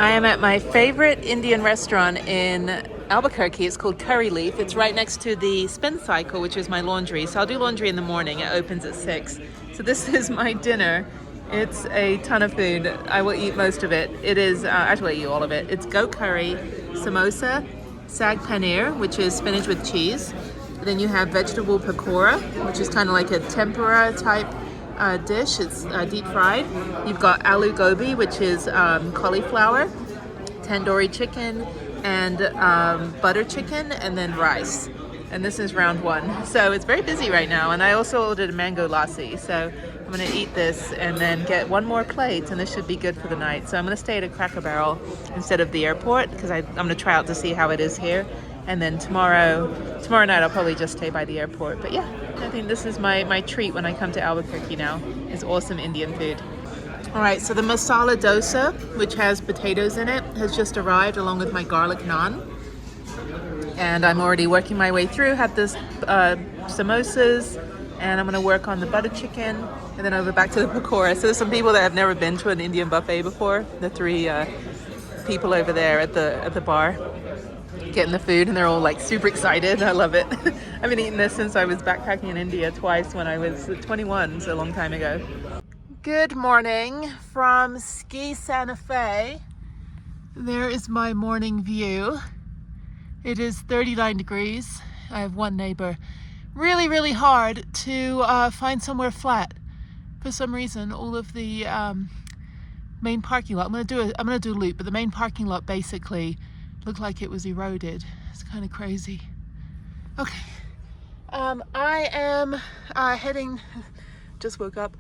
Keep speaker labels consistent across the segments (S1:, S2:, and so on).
S1: I am at my favorite Indian restaurant in Albuquerque. It's called Curry Leaf. It's right next to the Spin Cycle, which is my laundry. So I'll do laundry in the morning. It opens at 6. So this is my dinner. It's a ton of food. I will eat most of it. It is, actually I eat all of it. It's goat curry, samosa, sag paneer, which is spinach with cheese. Then you have vegetable pakora, which is kind of like a tempura type dish. It's deep fried. You've got aloo gobi, which is cauliflower, tandoori chicken, and butter chicken, and then rice. And this is round one. So it's very busy right now. And I also ordered a mango lassi. So I'm gonna eat this and then get one more plate, and this should be good for the night. So I'm gonna stay at a Cracker Barrel instead of the airport because I'm gonna try out to see how it is here. And then tomorrow night I'll probably just stay by the airport. But yeah, I think this is my treat when I come to Albuquerque now, is awesome Indian food. All right, so the masala dosa, which has potatoes in it, has just arrived along with my garlic naan. And I'm already working my way through. Had this samosas, and I'm gonna work on the butter chicken, and then over back to the pakora. So there's some people that have never been to an Indian buffet before. The three people over there at the bar getting the food, and they're all like super excited. I love it. I've been eating this since I was backpacking in India twice when I was 21, so a long time ago. Good morning from Ski Santa Fe. There is my morning view. It is 39 degrees. I have one neighbor. Really, really hard to find somewhere flat. For some reason, all of the main parking lot, I'm gonna do a loop, but the main parking lot basically looked like it was eroded. It's kind of crazy. Okay, I am heading, just woke up.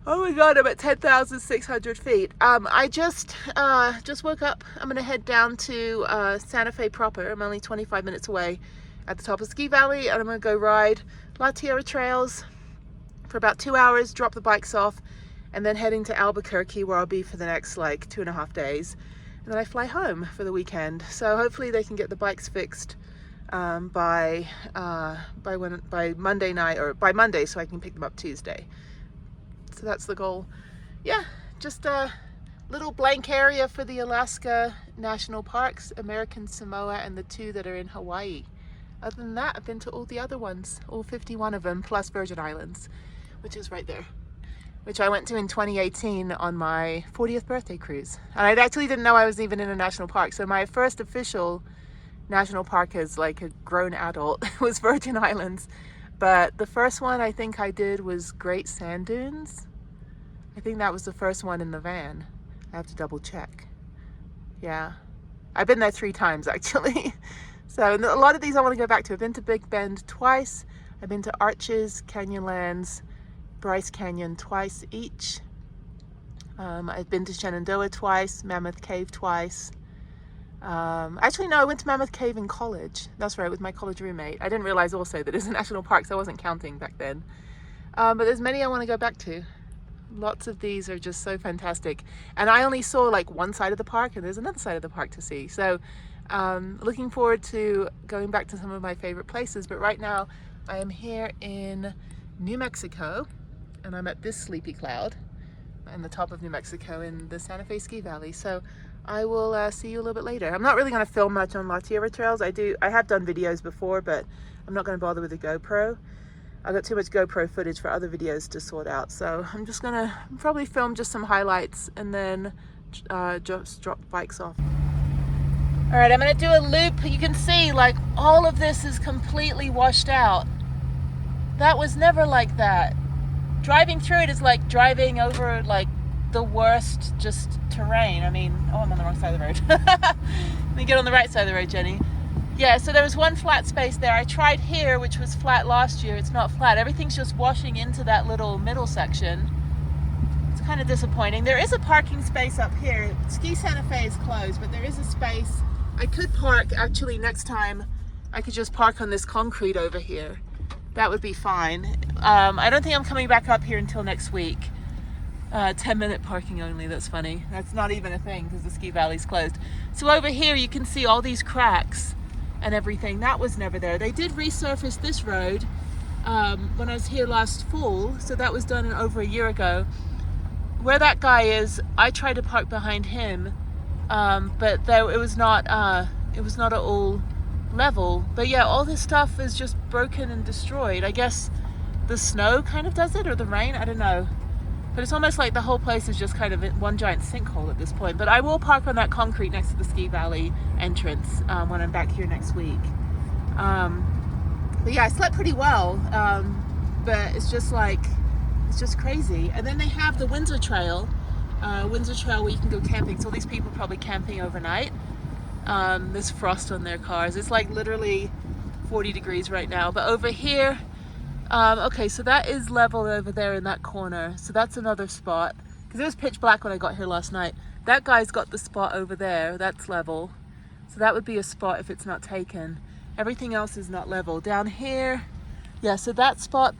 S1: Oh my God, I'm at 10,600 feet. I just woke up. I'm gonna head down to Santa Fe proper. I'm only 25 minutes away at the top of Ski Valley, and I'm gonna go ride La Tierra trails for about 2 hours, drop the bikes off, and then heading to Albuquerque, where I'll be for the next like 2.5 days. And then I fly home for the weekend. So hopefully they can get the bikes fixed by Monday night, or by Monday, so I can pick them up Tuesday. So that's the goal. Yeah, just a little blank area for the Alaska National Parks, American Samoa, and the 2 that are in Hawaii. Other than that, I've been to all the other ones, all 51 of them, plus Virgin Islands, which is right there, which I went to in 2018 on my 40th birthday cruise. And I actually didn't know I was even in a national park. So my first official national park as like a grown adult was Virgin Islands. But the first one I think I did was Great Sand Dunes. I think that was the first one in the van. I have to double check. Yeah, I've been there 3 times actually. So a lot of these I want to go back to. I've been to Big Bend twice. I've been to Arches, Canyonlands, Bryce Canyon twice each. I've been to Shenandoah twice, Mammoth Cave twice. Actually, no, I went to Mammoth Cave in college. That's right, with my college roommate. I didn't realize also that it's a national park, so I wasn't counting back then. But there's many I want to go back to. Lots of these are just so fantastic. And I only saw like one side of the park, and there's another side of the park to see. So looking forward to going back to some of my favorite places. But right now, I am here in New Mexico, and I'm at this Sleepy Cloud in the top of New Mexico in the Santa Fe Ski Valley. So I will see you a little bit later. I'm not really going to film much on La Tierra trails. I have done videos before, but I'm not going to bother with the GoPro. I got too much GoPro footage for other videos to sort out. So I'm just going to probably film just some highlights and then just drop the bikes off. All right, I'm going to do a loop. You can see like all of this is completely washed out. That was never like that. Driving through it is like driving over like the worst just terrain. I mean, oh, I'm on the wrong side of the road. Let me get on the right side of the road, Jenny. Yeah, so there was one flat space there. I tried here, which was flat last year. It's not flat. Everything's just washing into that little middle section. It's kind of disappointing. There is a parking space up here. Ski Santa Fe is closed, but there is a space. I could park, actually, next time. I could just park on this concrete over here. That would be fine. I don't think I'm coming back up here until next week. 10-minute parking only, that's funny. That's not even a thing because the ski valley's closed. So over here you can see all these cracks and everything. That was never there. They did resurface this road when I was here last fall, so that was done over a year ago. Where that guy is, I tried to park behind him but though it was not at all level. But yeah, all this stuff is just broken and destroyed. I guess the snow kind of does it, or the rain, I don't know. But it's almost like the whole place is just kind of one giant sinkhole at this point. But I will park on that concrete next to the ski valley entrance when I'm back here next week. But yeah, I slept pretty well. But it's just crazy. And then they have the Windsor Trail where you can go camping. So all these people are probably camping overnight. There's frost on their cars. It's like literally 40 degrees right now. But over here, okay, so that is level over there in that corner. So that's another spot. Because it was pitch black when I got here last night. That guy's got the spot over there. That's level. So that would be a spot if it's not taken. Everything else is not level. Down here, yeah, so that spot,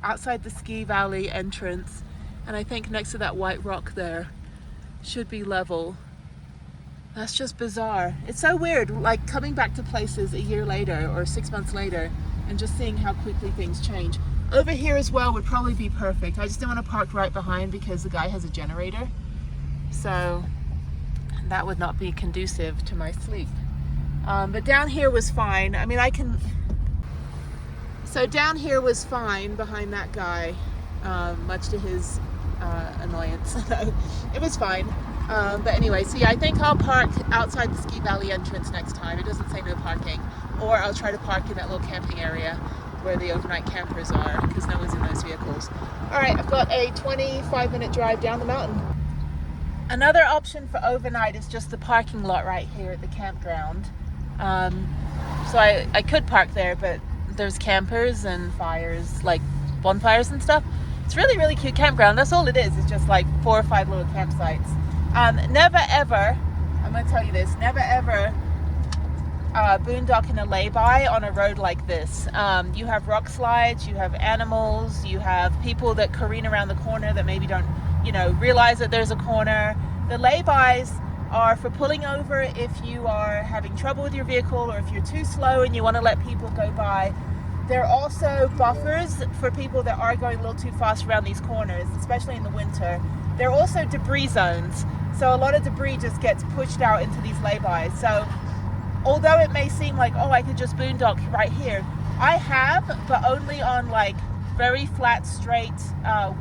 S1: outside the ski valley entrance, and I think next to that white rock there, should be level. That's just bizarre. It's so weird, like coming back to places a year later or 6 months later and just seeing how quickly things change. Over here as well would probably be perfect. I just don't want to park right behind because the guy has a generator. So that would not be conducive to my sleep. But down here was fine. I mean, so down here was fine behind that guy, much to his annoyance. It was fine. But anyway, so yeah, I think I'll park outside the ski valley entrance next time. It doesn't say no parking. Or I'll try to park in that little camping area where the overnight campers are, because no one's in those vehicles. All right, I've got a 25-minute drive down the mountain. Another option for overnight is just the parking lot right here at the campground. So I could park there, but there's campers and fires, like bonfires and stuff. It's really, really cute campground. That's all it is. It's just like 4 or 5 little campsites. Never ever, I'm going to tell you this, never ever boondock in a lay-by on a road like this. You have rock slides, you have animals, you have people that careen around the corner that maybe don't, realize that there's a corner. The lay-bys are for pulling over if you are having trouble with your vehicle or if you're too slow and you want to let people go by. They're also buffers for people that are going a little too fast around these corners, especially in the winter. They're also debris zones. So a lot of debris just gets pushed out into these lay-bys. So although it may seem like, oh, I could just boondock right here, I have, but only on like very flat, straight,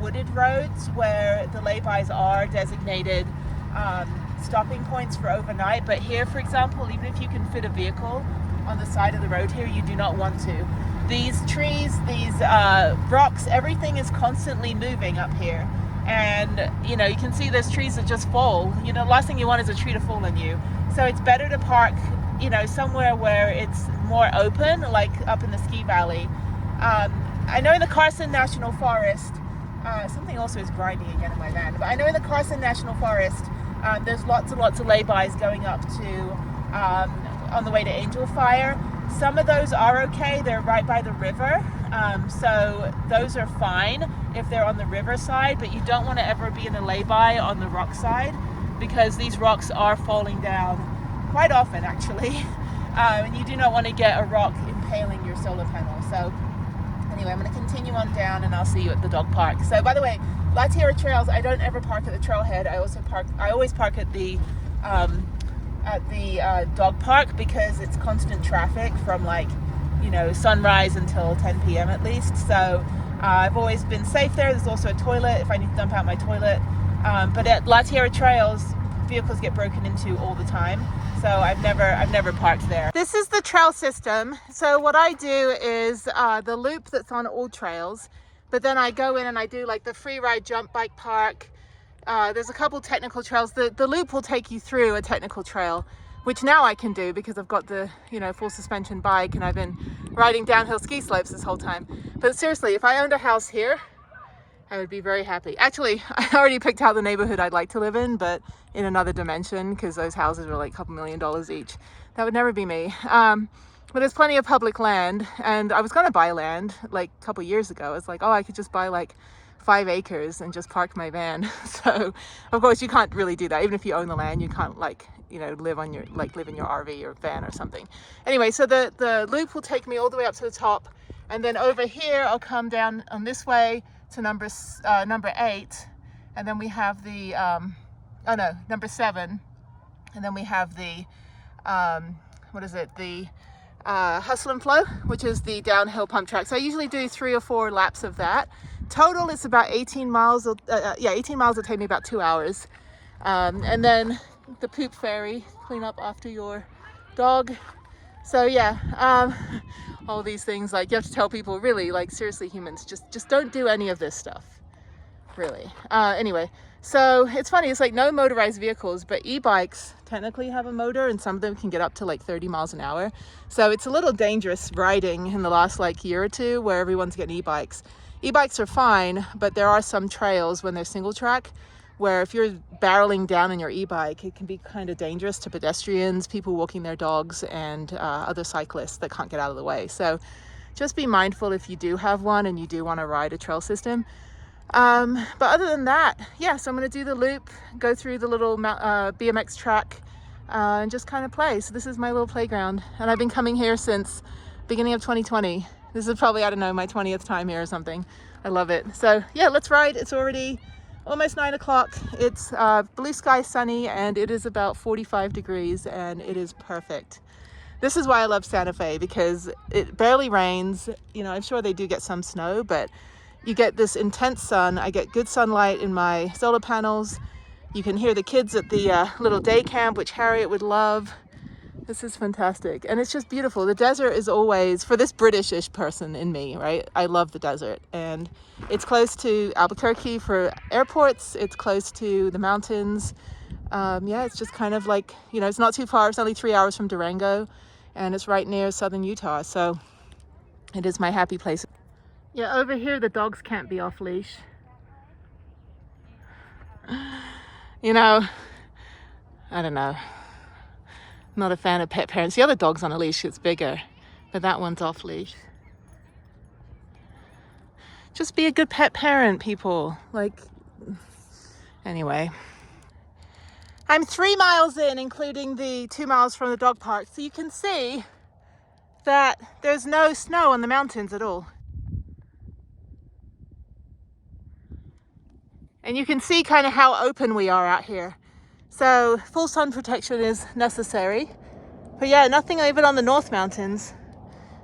S1: wooded roads where the lay-bys are designated stopping points for overnight. But here, for example, even if you can fit a vehicle on the side of the road here, you do not want to. These trees, these rocks, everything is constantly moving up here. And, you can see there's trees that just fall. The last thing you want is a tree to fall on you. So it's better to park, somewhere where it's more open, like up in the ski valley. I know in the Carson National Forest, something also is grinding again in my van, but I know in the Carson National Forest, there's lots and lots of lay-bys going up to, on the way to Angel Fire. Some of those are okay. They're right by the river. So those are fine if they're on the river side, but you don't want to ever be in a lay-by on the rock side because these rocks are falling down quite often, actually. And you do not want to get a rock impaling your solar panel. So anyway, I'm going to continue on down and I'll see you at the dog park. So by the way, La TIERRA trails, I don't ever park at the trailhead. I always park at the dog park because it's constant traffic from sunrise until 10 p.m. at least. So I've always been safe there. There's also a toilet if I need to dump out my toilet. But at La TIERRA trails, vehicles get broken into all the time. So I've never parked there. This is the trail system. So what I do is the loop that's on all trails, but then I go in and I do like the free ride jump bike park. There's a couple technical trails. The loop will take you through a technical trail, which now I can do because I've got the full suspension bike and I've been riding downhill ski slopes this whole time. But seriously, if I owned a house here, I would be very happy. Actually, I already picked out the neighborhood I'd like to live in, but in another dimension because those houses were like a couple $1 million each. That would never be me. But there's plenty of public land, and I was going to buy land like a couple years ago. I was like, oh, I could just buy like 5 acres and just park my van. So of course you can't really do that. Even if you own the land, you can't live in your RV or van or something. Anyway, so the loop will take me all the way up to the top, and then over here I'll come down on this way to number 8, and then we have the number 7, And then we have the, what is it? The Hustle and Flow, which is the downhill pump track. So I usually do 3 or 4 laps of that. Total, it's about 18 miles. 18 miles will take me about 2 hours. And then the poop fairy, clean up after your dog. So yeah, all these things, like you have to tell people, really, like seriously, humans, just don't do any of this stuff, really. Anyway, so it's funny, it's like no motorized vehicles, but e-bikes technically have a motor, and some of them can get up to like 30 miles an hour. So it's a little dangerous riding in the last like year or two, where everyone's getting e-bikes. E-bikes are fine, but there are some trails when they're single track where if you're barreling down on your e-bike, it can be kind of dangerous to pedestrians, people walking their dogs, and other cyclists that can't get out of the way. So just be mindful if you do have one and you do want to ride a trail system. But other than that, yeah, so I'm going to do the loop, go through the little BMX track, and just kind of play. So this is my little playground, and I've been coming here since beginning of 2020. This is probably, I don't know, my 20th time here or something. I love it. So yeah, let's ride. It's already almost 9 o'clock. It's blue sky, sunny, and it is about 45 degrees, and it is perfect. This is why I love Santa Fe, because it barely rains. You know, I'm sure they do get some snow, but you get this intense sun. I get good sunlight in my solar panels. You can hear the kids at the little day camp, which Harriet would love. This is fantastic. And it's just beautiful. The desert is always, for this British-ish person in me, right? I love the desert. And it's close to Albuquerque for airports. It's close to the mountains. Yeah, it's just kind of like, you know, it's not too far. It's only 3 hours from Durango, and it's right near southern Utah. So it is my happy place. Yeah, over here, the dogs can't be off leash. You know, I don't know. I'm not a fan of pet parents. The other dog's on a leash, it's bigger, but that one's off leash. Just be a good pet parent, people. Like, anyway. I'm 3 miles in, including the 2 miles from the dog park. So you can see that there's no snow on the mountains at all. And you can see kind of how open we are out here. So full sun protection is necessary. But yeah, nothing even on the North Mountains.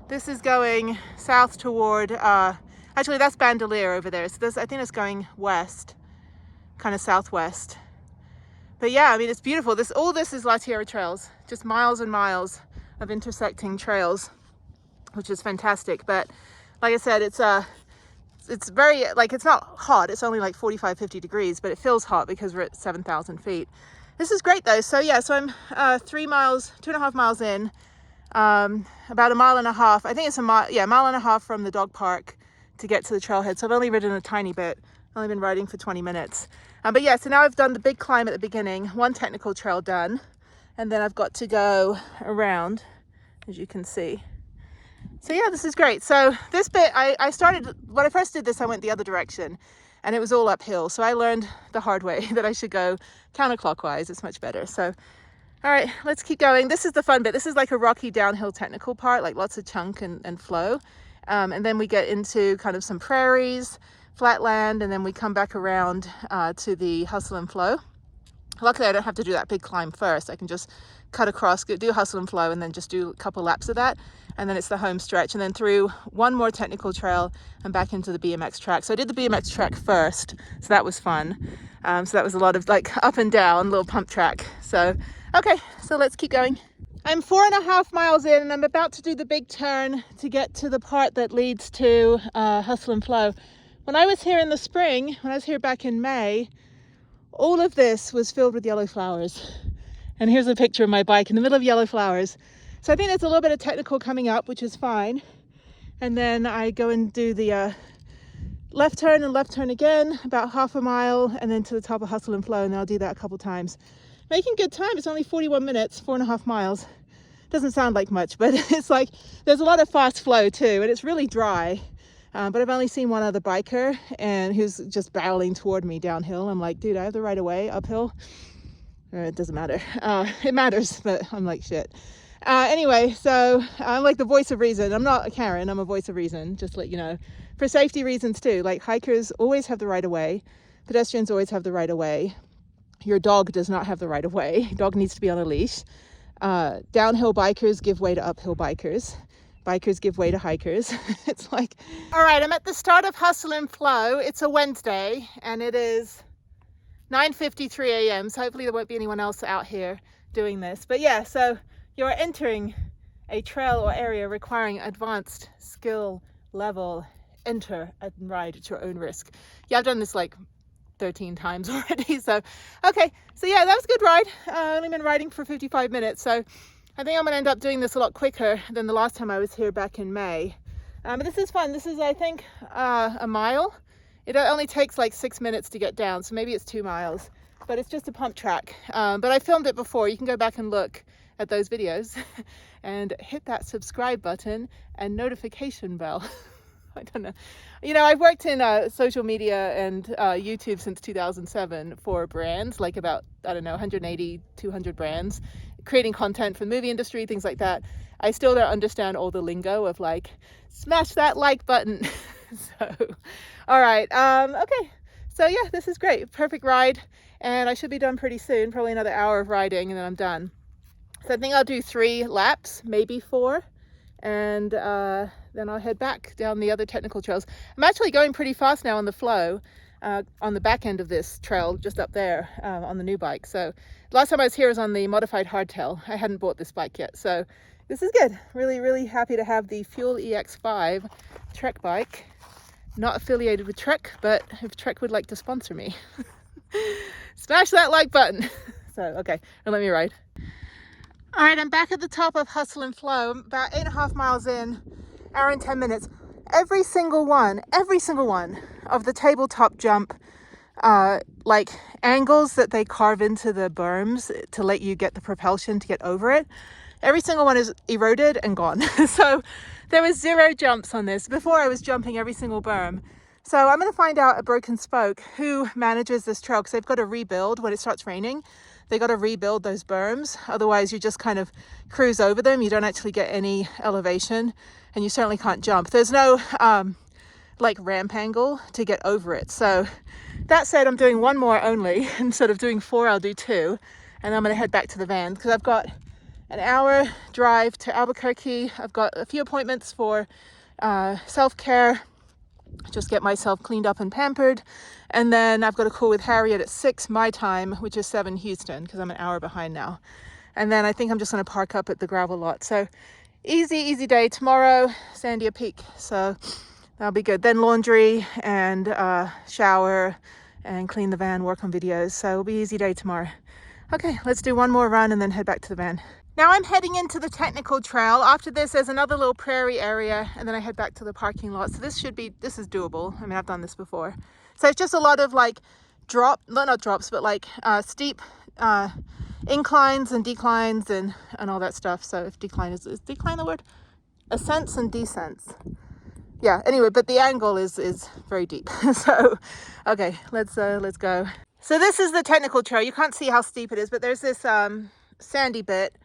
S1: This is going south toward, actually that's Bandelier over there. So this, I think it's going west, kind of southwest. But yeah, I mean, it's beautiful. All this is La Tierra trails, just miles and miles of intersecting trails, which is fantastic. But like I said, it's very, like, it's not hot. It's only like 45, 50 degrees, but it feels hot because we're at 7,000 feet. This is great though. So yeah, so I'm 3 miles, 2.5 miles in, about a mile and a half. I think it's a mile and a half from the dog park to get to the trailhead. So I've only ridden a tiny bit. I've only been riding for 20 minutes. But yeah, so now I've done the big climb at the beginning, one technical trail done, and then I've got to go around, as you can see. So yeah, this is great. So this bit, I started, when I first did this, I went the other direction and it was all uphill. So I learned the hard way that I should go counterclockwise. It's much better. So, all right, let's keep going. This is the fun bit. This is like a rocky downhill technical part, like lots of chunk and flow. And then we get into kind of some prairies, flat land, and then we come back around to the hustle and flow. Luckily, I don't have to do that big climb first. I can just cut across, do hustle and flow, and then just do a couple laps of that. And then it's the home stretch, and then through one more technical trail and back into the BMX track. So I did the BMX track first, so that was fun. So that was a lot of like up and down, little pump track. So, okay, so let's keep going. I'm 4.5 miles in, and I'm about to do the big turn to get to the part that leads to hustle and flow. When I was here in the spring, when I was here back in May, all of this was filled with yellow flowers. And here's a picture of my bike in the middle of yellow flowers. So I think there's a little bit of technical coming up, which is fine. And then I go and do the left turn and left turn again, about half a mile, and then to the top of hustle and flow. And I'll do that a couple times. Making good time. It's only 41 minutes, 4.5 miles. Doesn't sound like much, but it's like, there's a lot of fast flow too, and it's really dry. But I've only seen one other biker, and who's just barreling toward me downhill. I'm like, dude, I have the right of way uphill. It doesn't matter. It matters, but I'm like, shit. Anyway, so I'm like the voice of reason. I'm not a Karen, I'm a voice of reason, just to let you know. For safety reasons too, like hikers always have the right of way. Pedestrians always have the right of way. your dog does not have the right of way. Dog needs to be on a leash. Downhill bikers give way to uphill bikers. Bikers give way to hikers. It's like, all right, I'm at the start of Hustle and Flow. It's a Wednesday and it is 9:53 a.m. So hopefully there won't be anyone else out here doing this. But yeah, so you're entering a trail or area requiring advanced skill level. Enter and ride at your own risk. Yeah, I've done this like 13 times already. So, okay. So yeah, that was a good ride. Only been riding for 55 minutes. So I think I'm going to end up doing this a lot quicker than the last time I was here back in May. But this is fun. This is, I think, a mile. It only takes like 6 minutes to get down. So maybe it's 2 miles, but it's just a pump track. But I filmed it before. You can go back and look at those videos and hit that subscribe button and notification bell. I don't know. You know, I've worked in social media and YouTube since 2007 for brands, like about, I don't know, 180, 200 brands, creating content for the movie industry, things like that. I still don't understand all the lingo of like, smash that like button. So, all right. Okay. So yeah, this is great. Perfect ride. And I should be done pretty soon, probably another hour of riding and then I'm done. So I think I'll do 3 laps, maybe 4. And then I'll head back down the other technical trails. I'm actually going pretty fast now on the flow on the back end of this trail, just up there on the new bike. So last time I was here was on the modified hardtail. I hadn't bought this bike yet, so this is good. Really, really happy to have the Fuel EX5 Trek bike. Not affiliated with Trek, but if Trek would like to sponsor me, smash that like button. So, okay, now let me ride. All right, I'm back at the top of Hustle and Flow, about 8.5 miles in, hour and 10 minutes. Every single one of the tabletop jump, like angles that they carve into the berms to let you get the propulsion to get over it, every single one is eroded and gone. So there was 0 jumps on this. Before I was jumping every single berm. So I'm going to find out at Broken Spoke who manages this trail, because they've got to rebuild when it starts raining. They got to rebuild those berms. Otherwise you just kind of cruise over them. You don't actually get any elevation and you certainly can't jump. There's no like ramp angle to get over it. So that said, I'm doing 1 more only. Instead of doing 4, I'll do 2. And I'm going to head back to the van because I've got an hour drive to Albuquerque. I've got a few appointments for self-care, just get myself cleaned up and pampered. And then I've got a call with Harriet at 6 my time, which is 7 Houston, because I'm an hour behind now. And then I think I'm just going to park up at the gravel lot. So easy day. Tomorrow, Sandia Peak. So that'll be good. Then laundry and shower and clean the van, work on videos. So it'll be easy day tomorrow. Okay, let's do 1 more run and then head back to the van. Now I'm heading into the technical trail. After this, there's another little prairie area, and then I head back to the parking lot. So this is doable. I mean, I've done this before. So it's just a lot of like not drops, but like steep inclines and declines and all that stuff. So if decline is decline the word? Ascents and descents. Yeah, anyway, but the angle is very deep. So, okay, let's go. So this is the technical trail. You can't see how steep it is, but there's this sandy bit,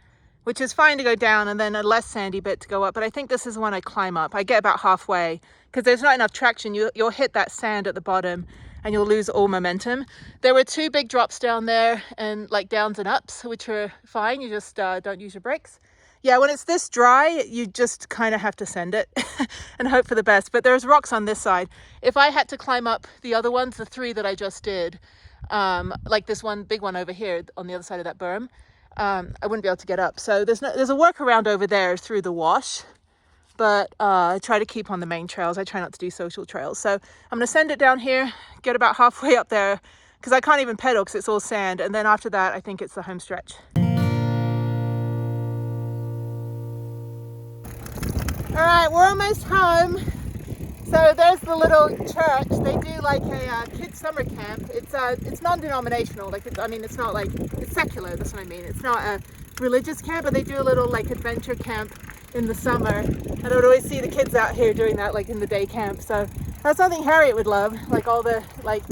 S1: which is fine to go down, and then a less sandy bit to go up. But I think this is the one I climb up. I get about halfway because there's not enough traction. You'll hit that sand at the bottom and you'll lose all momentum. There were 2 big drops down there and like downs and ups, which are fine. You just don't use your brakes. Yeah, when it's this dry, you just kind of have to send it and hope for the best. But there's rocks on this side. If I had to climb up the other ones, the 3 that I just did, like this one big one over here on the other side of that berm, I wouldn't be able to get up. So there's a workaround over there through the wash, but I try to keep on the main trails. I try not to do social trails. So I'm going to send it down here, get about halfway up there, because I can't even pedal because it's all sand. And then after that, I think it's the home stretch. All right, we're almost home. So there's the little church. They do like a kids summer camp. It's non-denominational. Like it's not like, it's secular. That's what I mean. It's not a religious camp, but they do a little like adventure camp in the summer. And I would always see the kids out here doing that, like in the day camp. So that's something Harriet would love, like all the like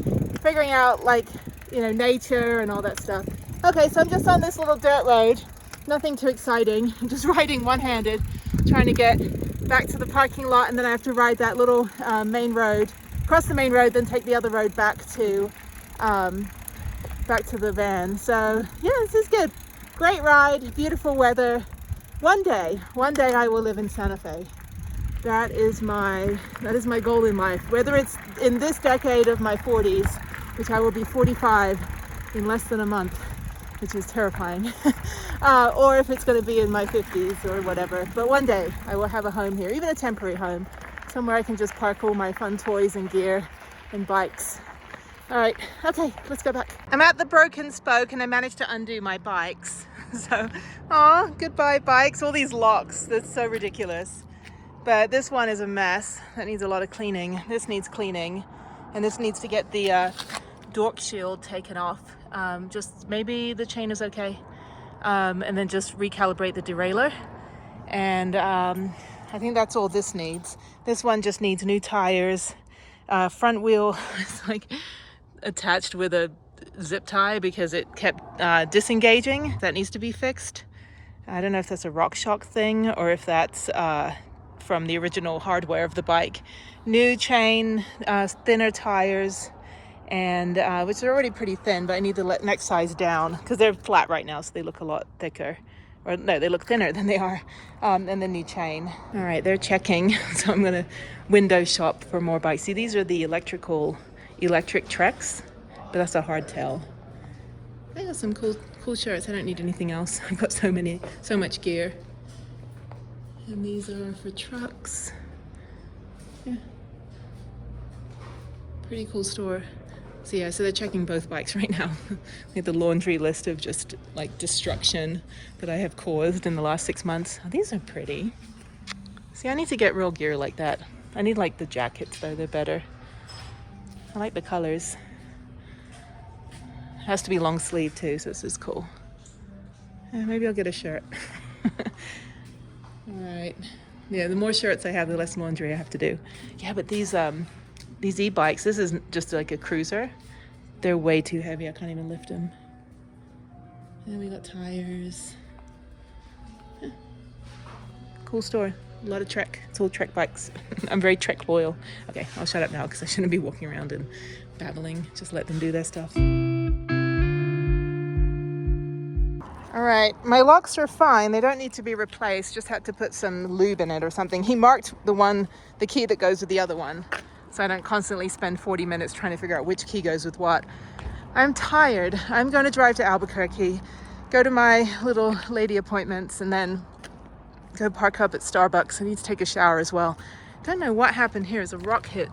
S1: figuring out like, you know, nature and all that stuff. Okay, so I'm just on this little dirt road. Nothing too exciting. I'm just riding one-handed, trying to get back to the parking lot, and then I have to ride that little main road, cross the main road, then take the other road back to back to the van. So yeah, this is good. Great ride, beautiful weather. One day I will live in Santa Fe. That is my goal in life. Whether it's in this decade of my 40s, which I will be 45 in less than a month, which is terrifying, or if it's going to be in my 50s or whatever. But one day I will have a home here, even a temporary home, somewhere I can just park all my fun toys and gear and bikes. All right, okay, let's go back. I'm at the broken spoke and I managed to undo my bikes. So, oh, goodbye bikes, all these locks, that's so ridiculous. But this one is a mess, that needs a lot of cleaning. This needs cleaning, and this needs to get the dork shield taken off. Just maybe the chain is okay. And then just recalibrate the derailleur. And I think that's all this needs. This one just needs new tires. Front wheel is like attached with a zip tie because it kept disengaging. That needs to be fixed. I don't know if that's a RockShox thing or if that's from the original hardware of the bike. New chain, thinner tires, and which are already pretty thin, but I need the next size down because they're flat right now, so they look a lot thicker. Or no, they look thinner than they are. And the new chain. All right, they're checking, so I'm gonna window shop for more bikes. See, these are the electric Treks, but that's a hardtail. I got some cool shirts. I don't need anything else. I've got so much gear. And these are for trucks. Yeah. Pretty cool store. So yeah, so they're checking both bikes right now. We have the laundry list of just like destruction that I have caused in the last 6 months. Oh, these are pretty. See, I need to get real gear like that. I need like the jackets though, they're better. I like the colors. It has to be long sleeve too, so this is cool. Yeah, maybe I'll get a shirt. All right. Yeah, the more shirts I have, the less laundry I have to do. Yeah, but these e-bikes, this is just like a cruiser. They're way too heavy. I can't even lift them. And we got tires. Yeah. Cool store. A lot of Trek. It's all Trek bikes. I'm very Trek loyal. Okay, I'll shut up now because I shouldn't be walking around and babbling. Just let them do their stuff. All right, my locks are fine. They don't need to be replaced. Just had to put some lube in it or something. He marked the key that goes with the other one, so I don't constantly spend 40 minutes trying to figure out which key goes with what. I'm tired. I'm going to drive to Albuquerque, go to my little lady appointments, and then go park up at Starbucks. I need to take a shower as well. Don't know what happened here. As a rock hit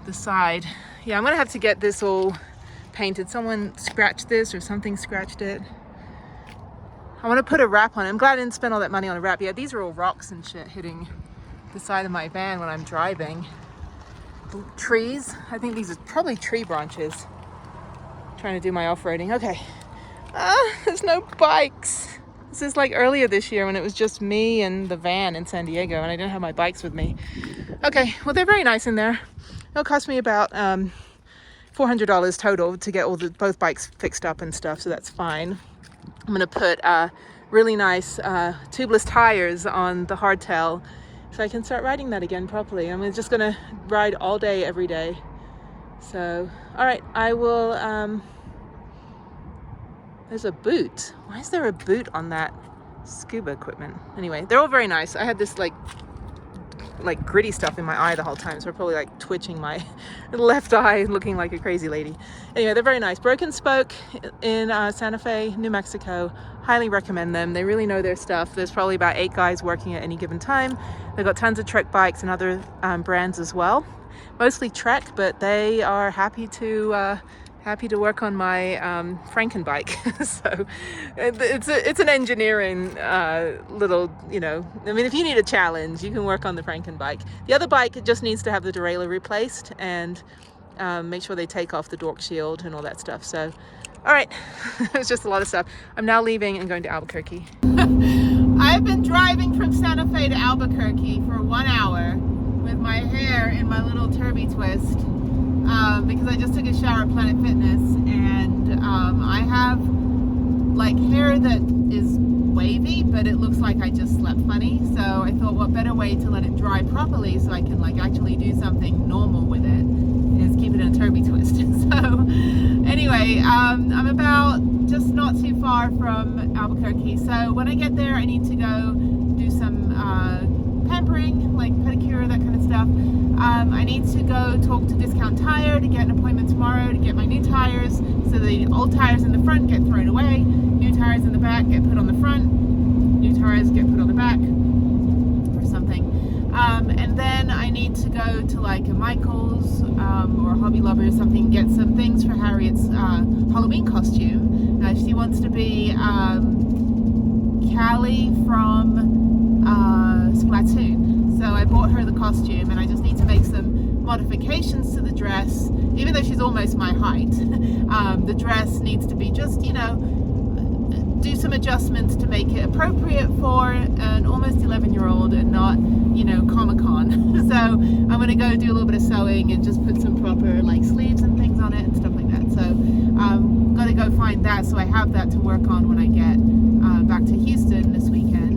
S1: the side. Yeah, I'm gonna have to get this all painted. Someone scratched this or something scratched it. I want to put a wrap on it. I'm glad I didn't spend all that money on a wrap. Yeah, these are all rocks and shit hitting the side of my van when I'm driving. Trees. I think these are probably tree branches. Trying to do my off-roading. Okay. There's no bikes. This is like earlier this year when it was just me and the van in San Diego and I didn't have my bikes with me. Okay, well they're very nice in there. It'll cost me about $400 total to get both bikes fixed up and stuff, so that's fine. I'm gonna put really nice tubeless tires on the hardtail so I can start riding that again properly. I'm just gonna ride all day, every day. So, all right, I will, there's a boot. Why is there a boot on that scuba equipment? Anyway, they're all very nice. I had this like gritty stuff in my eye the whole time, so I'm probably like twitching my left eye, looking like a crazy lady. Anyway, they're very nice. Broken Spoke in Santa Fe, New Mexico. Highly recommend them. They really know their stuff. There's probably about 8 guys working at any given time. They've got tons of Trek bikes and other brands as well. Mostly Trek, but they are happy to work on my Franken bike. So it's an engineering little, you know, I mean, if you need a challenge, you can work on the Franken bike. The other bike, it just needs to have the derailleur replaced and make sure they take off the dork shield and all that stuff. So, all right, it's just a lot of stuff. I'm now leaving and going to Albuquerque. I've been driving from Santa Fe to Albuquerque for 1 hour with my hair in my little turby twist. Because I just took a shower at Planet Fitness and I have like hair that is wavy, but it looks like I just slept funny. So I thought, what better way to let it dry properly so I can like actually do something normal with it is keep it in a Toby twist. So anyway, I'm about just not too far from Albuquerque. So when I get there, I need to go do some pampering, like pedicure, that kind of stuff. I need to go talk to Discount Tire to get an appointment tomorrow to get my new tires. So the old tires in the front get thrown away, new tires in the back get put on the front, new tires get put on the back, or something. And then I need to go to like a Michael's or Hobby Lobby or something, get some things for Harriet's Halloween costume. She wants to be Callie from Splatoon. So I bought her the costume, and I just need to make some modifications to the dress. Even though she's almost my height, the dress needs to be just, you know, do some adjustments to make it appropriate for an almost 11-year-old and not, you know, Comic-Con. So I'm going to go do a little bit of sewing and just put some proper like sleeves and things on it and stuff like that. So I'm going to go find that, so I have that to work on when I get back to Houston this weekend.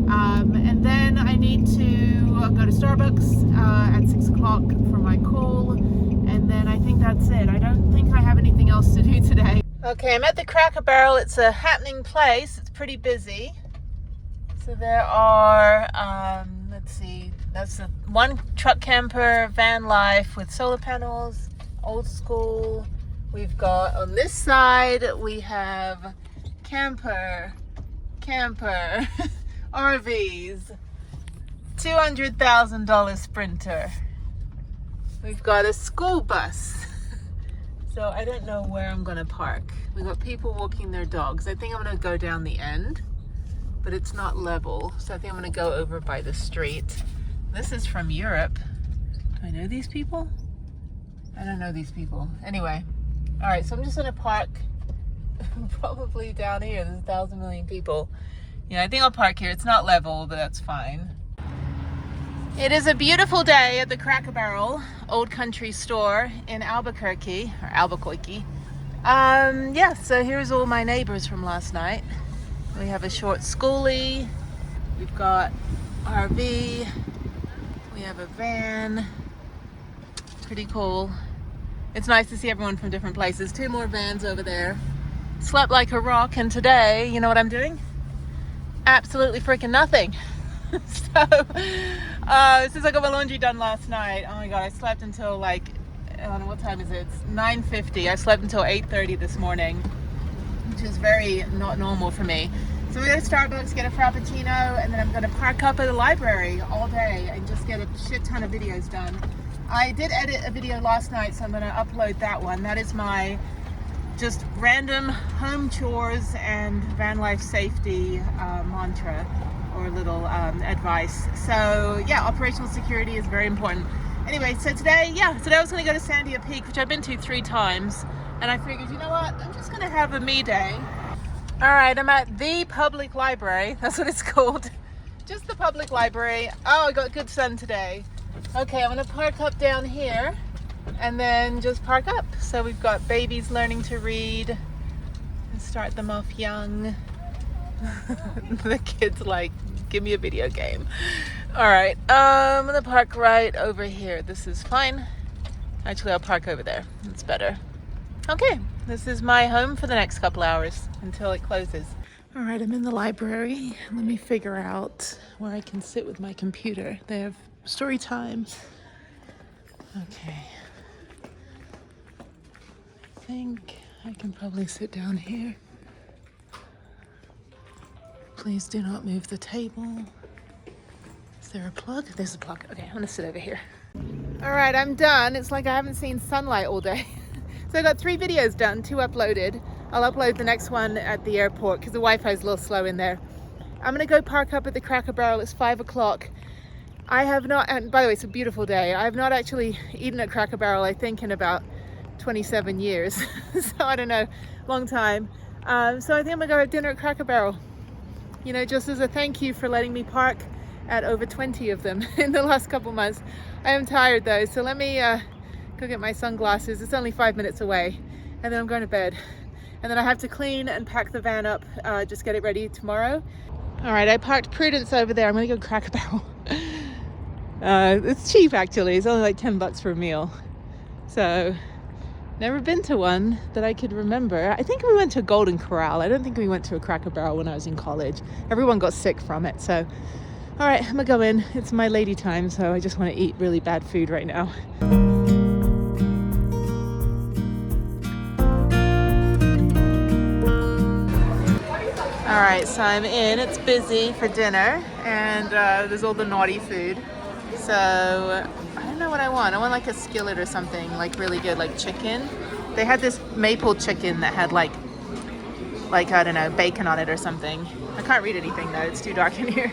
S1: And then I need to go to Starbucks at 6 o'clock for my call, and then I think that's it. I don't think I have anything else to do today. Okay, I'm at the Cracker Barrel. It's a happening place. It's pretty busy. So there are, let's see, that's the one truck camper, Vanlife with solar panels, old school. We've got on this side, we have camper, RVs, $200,000 Sprinter. We've got a school bus. So I don't know where I'm gonna park. We've got people walking their dogs. I think I'm gonna go down the end, but it's not level. So I think I'm gonna go over by the street. This is from Europe. Do I know these people? I don't know these people. Anyway, all right, so I'm just gonna park probably down here. There's 1,000 million people. Yeah, I think I'll park here. It's not level, but that's fine. It is a beautiful day at the Cracker Barrel Old Country Store in Albuquerque. Yeah, so here's all my neighbors from last night. We have a short schoolie, we've got RV, we have a van. Pretty cool. It's nice to see everyone from different places. 2 more vans over there. Slept like a rock, and today, you know what I'm doing? Absolutely freaking nothing. So, since I got my laundry done last night, oh my god, I slept until like, I don't know, what time is it? It's 9:50. I slept until 8:30 this morning, which is very not normal for me. So we go to Starbucks, get a Frappuccino, and then I'm going to park up at the library all day and just get a shit ton of videos done. I did edit a video last night, so I'm going to upload that one. That is my just random home chores and van life safety mantra, or little advice. So yeah, operational security is very important. Anyway, so today I was gonna go to Sandia Peak, which I've been to 3 times, and I figured, you know what, I'm just gonna have a me day. All right, I'm at the public library. That's what it's called. Just the public library. Oh, I got good sun today. Okay, I'm gonna park up down here and then just park up. So we've got babies learning to read and start them off young. The kids like, give me a video game. All right, I'm gonna park right over here. This is fine. Actually, I'll park over there. It's better. Okay, this is my home for the next couple hours until it closes. All right, I'm in the library. Let me figure out where I can sit with my computer. They have story time. Okay. I think I can probably sit down here. Please do not move the table. Is there a plug? There's a plug. Okay, I'm gonna sit over here. All right, I'm done. It's like I haven't seen sunlight all day. So I got 3 videos done, 2 uploaded. I'll upload the next one at the airport because the Wi-Fi is a little slow in there. I'm gonna go park up at the Cracker Barrel. It's 5 o'clock. I have not, and by the way, it's a beautiful day. I have not actually eaten at Cracker Barrel, I think, in about 27 years. So I don't know, long time. So I think I'm gonna go have dinner at Cracker Barrel. You know, just as a thank you for letting me park at over 20 of them in the last couple months. I am tired though, so let me go get my sunglasses. It's only 5 minutes away, and then I'm going to bed. And then I have to clean and pack the van up, just get it ready tomorrow. All right, I parked Prudence over there. I'm gonna go Cracker Barrel. It's cheap actually. It's only like $10 for a meal. So never been to one that I could remember. I think we went to a Golden Corral. I don't think we went to a Cracker Barrel when I was in college. Everyone got sick from it. So, all right, I'm gonna go in. It's my lady time, so I just want to eat really bad food right now. All right, so I'm in. It's busy for dinner, and there's all the naughty food. So I don't know what I want. I want like a skillet or something like really good, like chicken. They had this maple chicken that had like I don't know, bacon on it or something. I can't read anything though. It's too dark in here.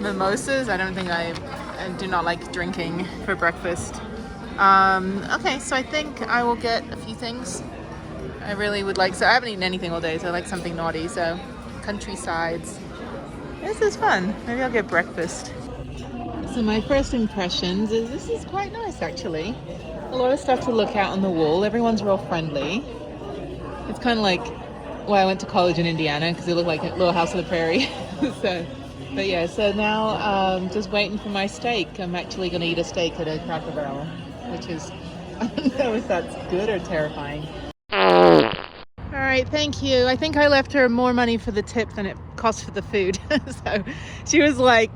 S1: Mimosas. I don't think I do not like drinking for breakfast. Okay, so I think I will get a few things. I really would like. So I haven't eaten anything all day, so I like something naughty. So countrysides. This is fun. Maybe I'll get breakfast. So my first impressions is this is quite nice actually. A lot of stuff to look at on the wall. Everyone's real friendly. It's kind of like, well, I went to college in Indiana because it looked like a little house on the prairie. So, but yeah, so now just waiting for my steak. I'm actually going to eat a steak at a Cracker Barrel, which is, I don't know if that's good or terrifying. All right, thank you. I think I left her more money for the tip than it cost for the food. So she was like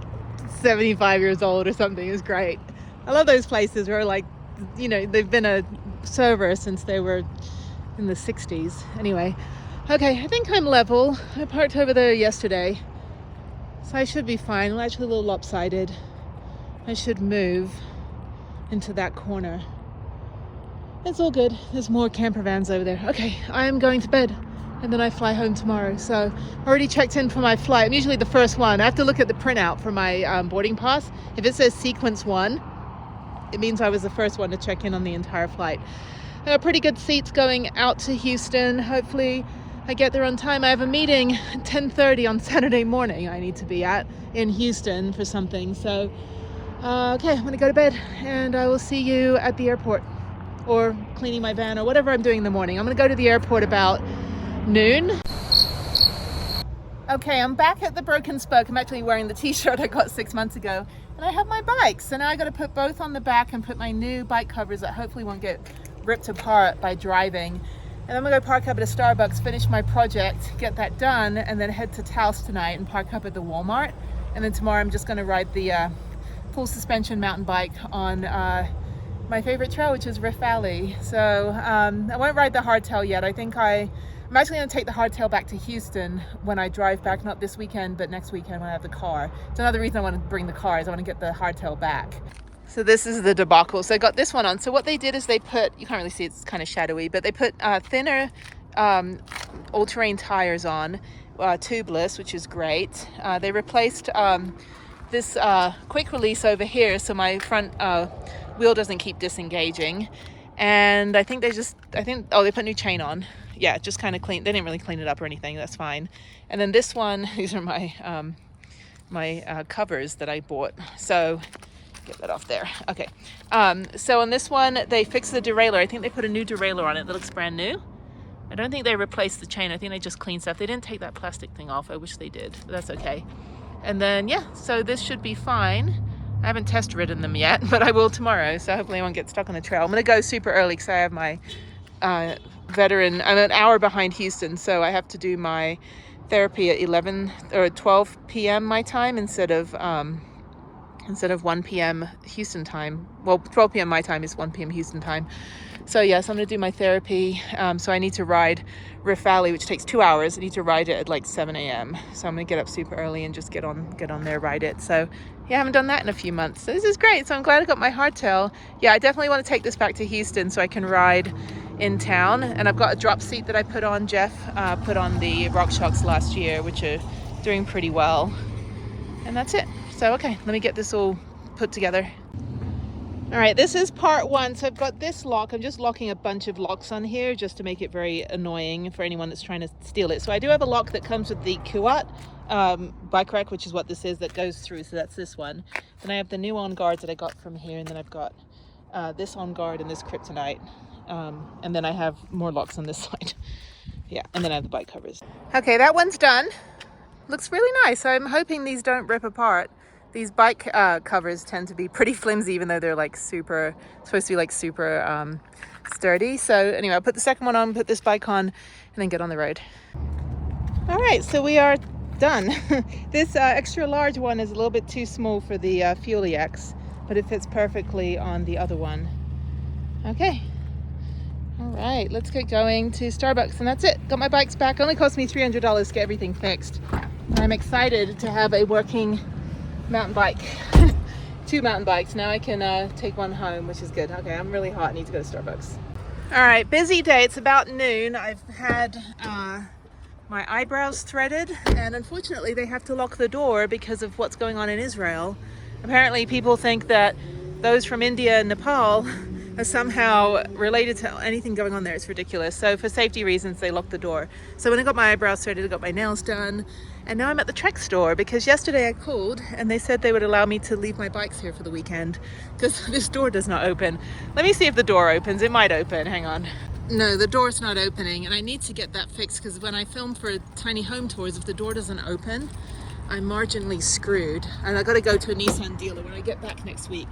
S1: 75 years old or something. It was great. I love those places where like, you know, they've been a server since they were in the 60s. Anyway, okay, I think I'm level. I parked over there yesterday, so I should be fine. I'm actually a little lopsided. I should move into that corner. It's all good. There's more camper vans over there. Okay, I am going to bed and then I fly home tomorrow. So I already checked in for my flight. I'm usually the first one. I have to look at the printout for my boarding pass. If it says sequence 1, it means I was the first one to check in on the entire flight. I got pretty good seats going out to Houston. Hopefully I get there on time. I have a meeting at 10:30 on Saturday morning I need to be at in Houston for something. So, okay, I'm gonna go to bed and I will see you at the airport or cleaning my van or whatever I'm doing in the morning. I'm gonna go to the airport about noon. Okay, I'm back at the Broken Spoke. I'm actually wearing the t-shirt I got 6 months ago. And I have my bikes. So now I gotta put both on the back and put my new bike covers that hopefully won't get ripped apart by driving. And I'm gonna go park up at a Starbucks, finish my project, get that done, and then head to Taos tonight and park up at the Walmart. And then tomorrow I'm just gonna ride the full suspension mountain bike on my favorite trail, which is Rift Valley. So I won't ride the hardtail yet. I think I'm actually gonna take the hardtail back to Houston when I drive back, not this weekend, but next weekend when I have the car. It's another reason I want to bring the car is I want to get the hardtail back. So this is the debacle. So I got this one on. So what they did is they put, you can't really see, it's kind of shadowy, but they put thinner all-terrain tires on, tubeless, which is great. They replaced this quick release over here so my front wheel doesn't keep disengaging. And I think they put new chain on. Yeah, just kind of clean. They didn't really clean it up or anything. That's fine. And then this one, these are my my covers that I bought. So get that off there. Okay. So on this one, they fixed the derailleur. I think they put a new derailleur on it that looks brand new. I don't think they replaced the chain. I think they just cleaned stuff. They didn't take that plastic thing off. I wish they did, but that's okay. And then, yeah, so this should be fine. I haven't test ridden them yet, but I will tomorrow. So hopefully I won't get stuck on the trail. I'm going to go super early because I have my veteran. I'm an hour behind Houston, so I have to do my therapy at 11 or 12 p.m. my time instead of 1 p.m. Houston time. Well, 12 p.m. my time is 1 p.m. Houston time. So yes, I'm going to do my therapy. So I need to ride Rift Valley, which takes 2 hours. I need to ride it at like 7 a.m. So I'm going to get up super early and just get on there, ride it. So yeah, I haven't done that in a few months. So this is great. So I'm glad I got my hardtail. Yeah, I definitely want to take this back to Houston so I can ride in town. And I've got a drop seat that I put on. Jeff put on the RockShox last year, which are doing pretty well. And that's it. So okay, let me get this all put together. All right, this is part one. So I've got this lock. I'm just locking a bunch of locks on here just to make it very annoying for anyone that's trying to steal it. So I do have a lock that comes with the Kuat bike rack, which is what this is, that goes through. So that's this one. Then I have the new on guards that I got from here, and then I've got this on guard and this kryptonite. And then I have more locks on this side. Yeah, and then I have the bike covers. Okay, that one's done. Looks really nice. I'm hoping these don't rip apart. These bike covers tend to be pretty flimsy, even though they're like supposed to be like super sturdy. So anyway, I'll put the second one on, put this bike on, and then get on the road. All right, so we are done. This extra large one is a little bit too small for the Fuel EX, but it fits perfectly on the other one. Okay. All right, let's get going to Starbucks, and that's it. Got my bikes back. It only cost me $300 to get everything fixed. And I'm excited to have a working mountain bike. 2 mountain bikes. Now I can take one home, which is good. Okay, I'm really hot. I need to go to Starbucks. All right, busy day. It's about noon. I've had my eyebrows threaded, and unfortunately they have to lock the door because of what's going on in Israel. Apparently people think that those from India and Nepal are somehow related to anything going on there. It's ridiculous. So for safety reasons, they locked the door. So when I got my eyebrows threaded, I got my nails done, and now I'm at the Trek store because yesterday I called and they said they would allow me to leave my bikes here for the weekend because this door does not open. Let me see if the door opens. It might open. Hang on. No, the door's not opening, and I need to get that fixed because when I film for Tiny Home Tours, if the door doesn't open, I'm marginally screwed. And I got to go to a Nissan dealer when I get back next week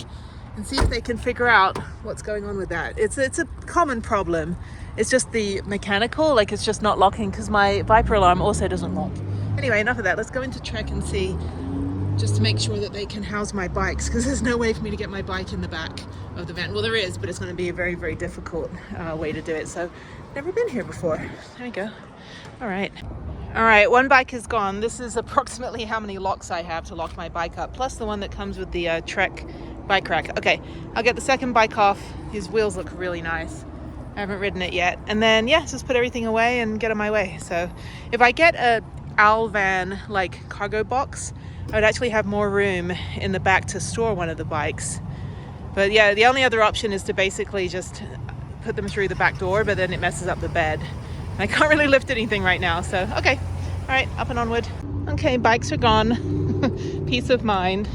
S1: and see if they can figure out what's going on with that. It's a common problem. It's just the mechanical, like it's just not locking because my Viper alarm also doesn't lock. Anyway, enough of that. Let's go into Trek and see, just to make sure that they can house my bikes, because there's no way for me to get my bike in the back of the van. Well, there is, but it's going to be a very, very difficult way to do it. So, never been here before. There we go. All right, one bike is gone. This is approximately how many locks I have to lock my bike up, plus the one that comes with the Trek bike rack. Okay, I'll get the second bike off. His wheels look really nice. I haven't ridden it yet. And then, yeah, just put everything away and get on my way. So if I get a Alvan like cargo box, I would actually have more room in the back to store one of the bikes. But yeah, the only other option is to basically just put them through the back door, but then it messes up the bed. I can't really lift anything right now, so okay. All right, up and onward. Okay, bikes are gone. Peace of mind.